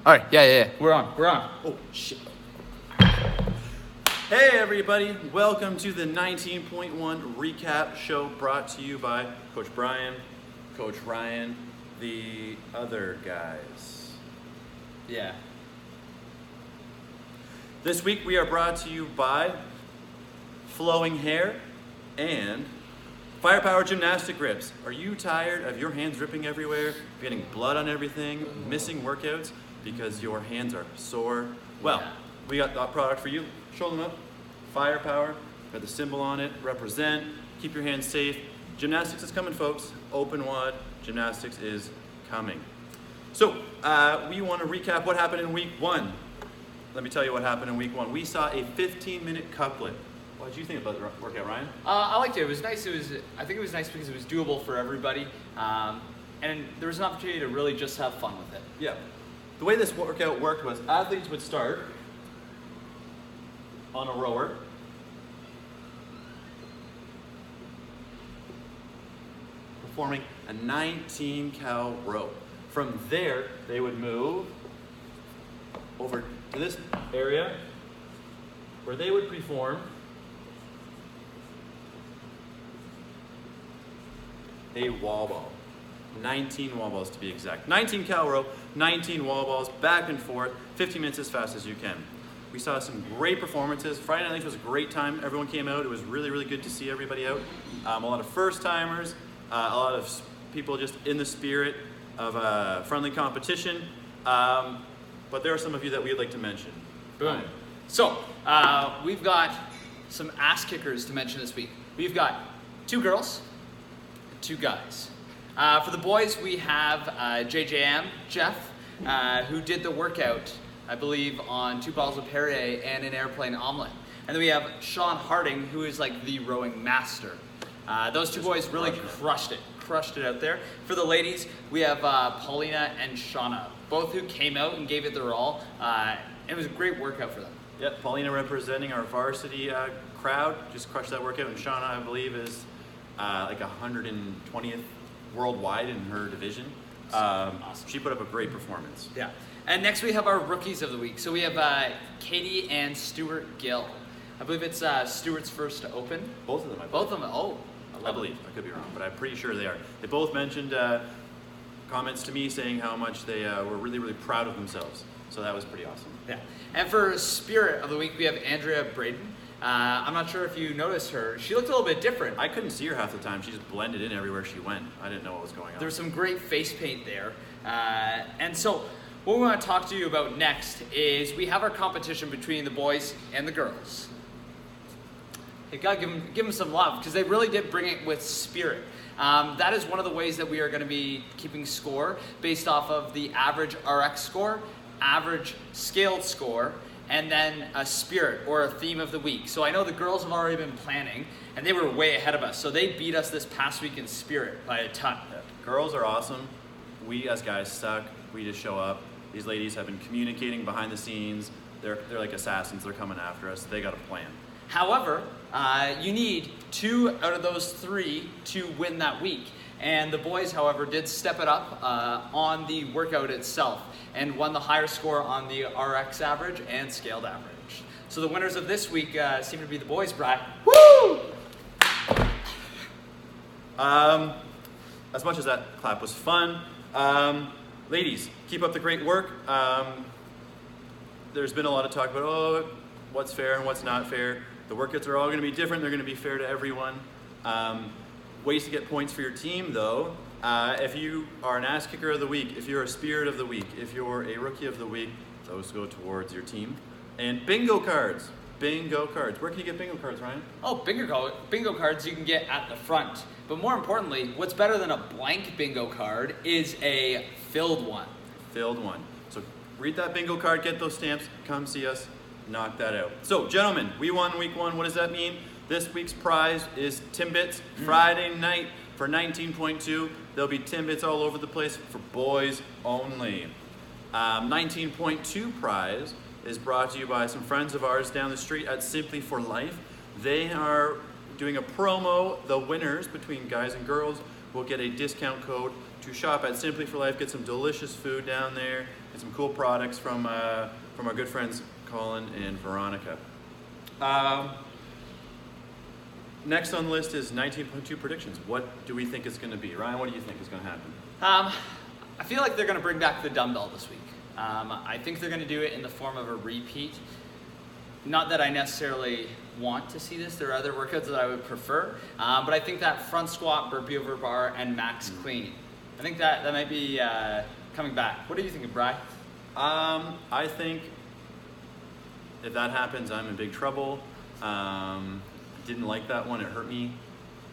All right, yeah. We're on. Oh, shit. Hey, everybody. Welcome to the 19.1 recap show brought to you by Coach Brian, Coach Ryan, the other guys. Yeah. This week we are brought to you by Flowing Hair and FirePower Gymnastic Grips. Are you tired of your hands ripping everywhere, getting blood on everything, missing workouts because your hands are sore? Well, we got that product for you. Show them up. FirePower, got the symbol on it, represent, keep your hands safe. Gymnastics is coming, folks. Open wad, gymnastics is coming. So, we want to recap what happened in week one. Let me tell you what happened in week one. We saw a 15-minute couplet. What did you think about the workout, Ryan? I liked it. It was nice. I think it was nice because it was doable for everybody, and there was an opportunity to really just have fun with it. Yeah. The way this workout worked was athletes would start on a rower. Performing a 19-cal row. From there, they would move over to this area where they would perform a wall ball. 19 wall balls to be exact. 19-cal row, 19 wall balls, back and forth, 15 minutes as fast as you can. We saw some great performances. Friday night was a great time. Everyone came out. It was really, really good to see everybody out. A lot of first-timers, a lot of people just in the spirit of friendly competition. But there are some of you that we'd like to mention. Boom. So, we've got some ass kickers to mention this week. We've got 2 girls, 2 guys. For the boys, we have JJM, Jeff, who did the workout, I believe, on 2 bottles of Perrier and an airplane omelet. And then we have Sean Harding, who is like the rowing master. Those 2 boys really crushed it out there. For the ladies, we have Paulina and Shauna, both who came out and gave it their all. It was a great workout for them. Yep, Paulina representing our varsity crowd, just crushed that workout. And Shauna, I believe, is like 120th worldwide in her division. Awesome. She put up a great performance. Yeah. And next we have our rookies of the week. So we have Katie and Stuart Gill. I believe it's Stuart's first to open. Both of them, I believe. Both of them, I believe. I could be wrong, but I'm pretty sure they are. They both mentioned comments to me saying how much they were really, really proud of themselves. So that was pretty awesome. Yeah. And for Spirit of the Week, we have Andrea Braden. I'm not sure if you noticed her. She looked a little bit different. I couldn't see her half the time. She just blended in everywhere she went. I didn't know what was going on. There was some great face paint there. And so what we want to talk to you about next is we have our competition between the boys and the girls. You gotta give them some love because they really did bring it with spirit. That is one of the ways that we are going to be keeping score based off of the average RX score, average scaled score, and then a spirit or a theme of the week. So I know the girls have already been planning and they were way ahead of us. So they beat us this past week in spirit by a ton. Yeah. Girls are awesome. We as guys suck. We just show up. These ladies have been communicating behind the scenes. They're like assassins. They're coming after us. They got a plan. However, you need 2 out of those 3 to win that week. And the boys, however, did step it up on the workout itself and won the higher score on the RX average and scaled average. So the winners of this week seem to be the boys, Brad. Woo! As much as that clap was fun, ladies, keep up the great work. There's been a lot of talk about, what's fair and what's not fair. The workouts are all going to be different. They're going to be fair to everyone. Ways to get points for your team, though. If you are an ass kicker of the week, if you're a spirit of the week, if you're a rookie of the week, those go towards your team. And bingo cards. Bingo cards. Where can you get bingo cards, Ryan? Oh, bingo cards you can get at the front. But more importantly, what's better than a blank bingo card is a filled one. Filled one. So read that bingo card, get those stamps, come see us, knock that out. So, gentlemen, we won week 1. What does that mean? This week's prize is Timbits. Friday night for 19.2. There'll be Timbits all over the place for boys only. 19.2 prize is brought to you by some friends of ours down the street at Simply for Life. They are doing a promo. The winners between guys and girls will get a discount code to shop at Simply for Life, get some delicious food down there, and some cool products from our good friends Colin and Veronica. Next on the list is 19.2 predictions. What do we think is going to be? Ryan, what do you think is going to happen? I feel like they're going to bring back the dumbbell this week. I think they're going to do it in the form of a repeat. Not that I necessarily want to see this. There are other workouts that I would prefer. But I think that front squat, burpee over bar, and max clean. I think that might be coming back. What do you think, Brian? I think if that happens, I'm in big trouble. Didn't like that one, it hurt me,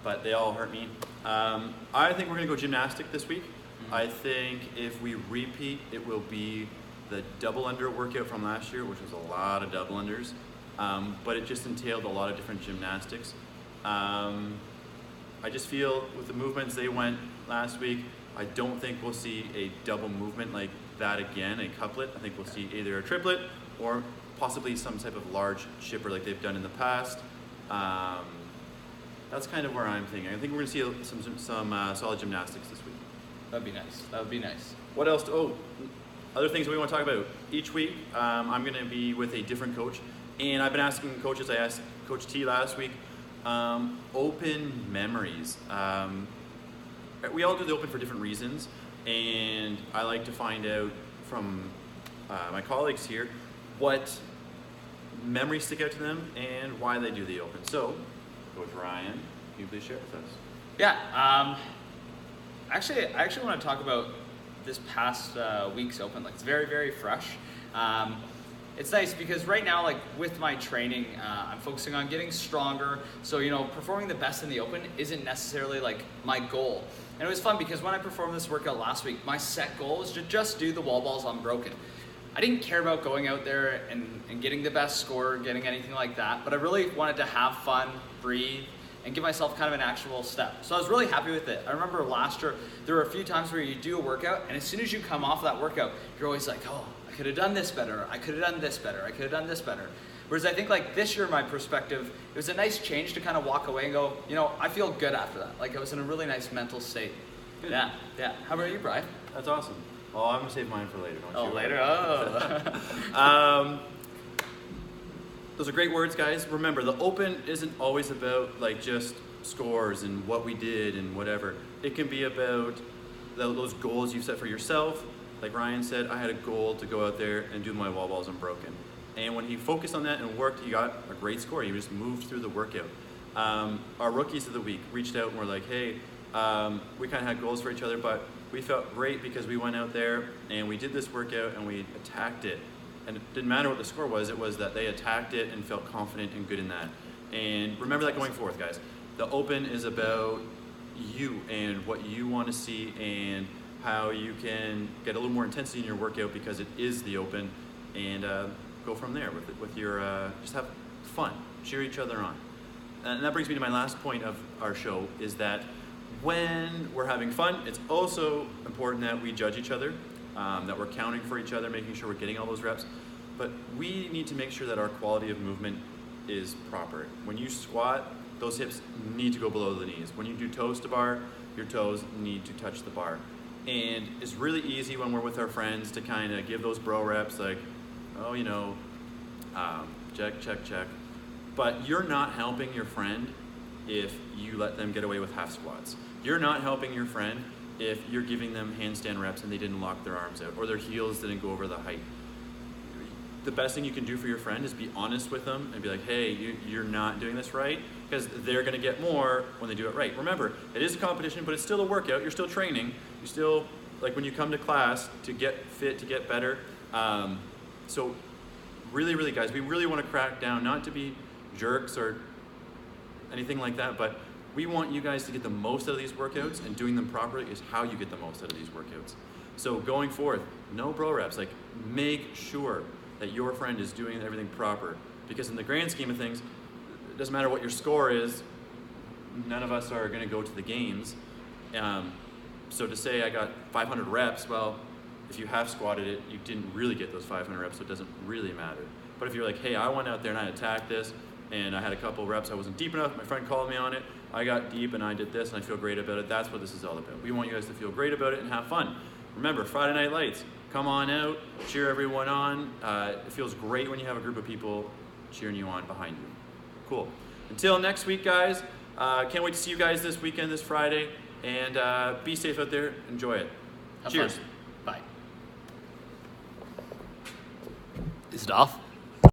but they all hurt me. I think we're gonna go gymnastic this week. I think if we repeat, it will be the double under workout from last year, which was a lot of double unders, but it just entailed a lot of different gymnastics. I just feel with the movements they went last week, I don't think we'll see a double movement like that again, a couplet. I think we'll see either a triplet or possibly some type of large chipper like they've done in the past. That's kind of where I'm thinking. I think we're going to see some solid gymnastics this week. That'd be nice. That would be nice. What else? Other things we want to talk about. Each week, I'm going to be with a different coach. And I've been asking coaches, I asked Coach T last week, open memories. We all do the open for different reasons. And I like to find out from my colleagues here what memories stick out to them and why they do the open. So, Coach Ryan, can you please share with us? Yeah, I actually want to talk about this past week's open. Like, it's very, very fresh. It's nice because right now, like with my training, I'm focusing on getting stronger. So, performing the best in the open isn't necessarily like my goal. And it was fun because when I performed this workout last week, my set goal was to just do the wall balls unbroken. I didn't care about going out there and getting the best score, getting anything like that, but I really wanted to have fun, breathe, and give myself kind of an actual step. So I was really happy with it. I remember last year, there were a few times where you do a workout, and as soon as you come off that workout, you're always like, oh, I could have done this better, I could have done this better, I could have done this better. Whereas I think like this year, my perspective, it was a nice change to kind of walk away and go, I feel good after that. Like I was in a really nice mental state. Good. Yeah. How about you, Brian? That's awesome. Oh, I'm gonna save mine for later. Don't you? Later. Oh. Those are great words, guys. Remember, the open isn't always about like just scores and what we did and whatever. It can be about those goals you've set for yourself. Like Ryan said, I had a goal to go out there and do my wall balls unbroken. And when he focused on that and worked, he got a great score. He just moved through the workout. Our rookies of the week reached out and were like, hey, we kind of had goals for each other, but we felt great because we went out there and we did this workout and we attacked it. And it didn't matter what the score was, it was that they attacked it and felt confident and good in that. And remember that going forth, guys. The open is about you and what you want to see and how you can get a little more intensity in your workout because it is the open, and go from there with your, just have fun, cheer each other on. And that brings me to my last point of our show, is that when we're having fun, it's also important that we judge each other, that we're counting for each other, making sure we're getting all those reps. But we need to make sure that our quality of movement is proper. When you squat, those hips need to go below the knees. When you do toes to bar, your toes need to touch the bar. And it's really easy when we're with our friends to kind of give those bro reps like, oh, check, check, check. But you're not helping your friend if you let them get away with half squats. You're not helping your friend if you're giving them handstand reps and they didn't lock their arms out or their heels didn't go over the height. The best thing you can do for your friend is be honest with them and be like, hey, you're not doing this right, because they're gonna get more when they do it right. Remember, it is a competition, but it's still a workout. You're still training. You still, like when you come to class to get fit, to get better. So really, really, guys, we really wanna crack down, not to be jerks or anything like that, but we want you guys to get the most out of these workouts, and doing them properly is how you get the most out of these workouts. So going forth, no bro reps, like make sure that your friend is doing everything proper, because in the grand scheme of things, it doesn't matter what your score is, none of us are gonna go to the games. So to say I got 500 reps, well, if you half squatted it, you didn't really get those 500 reps, so it doesn't really matter. But if you're like, hey, I went out there and I attacked this, and I had a couple reps, I wasn't deep enough, my friend called me on it, I got deep and I did this and I feel great about it. That's what this is all about. We want you guys to feel great about it and have fun. Remember, Friday Night Lights, come on out, cheer everyone on. It feels great when you have a group of people cheering you on behind you. Cool. Until next week, guys, can't wait to see you guys this weekend, this Friday, and be safe out there. Enjoy it. Have Cheers. fun. Bye. Is it off?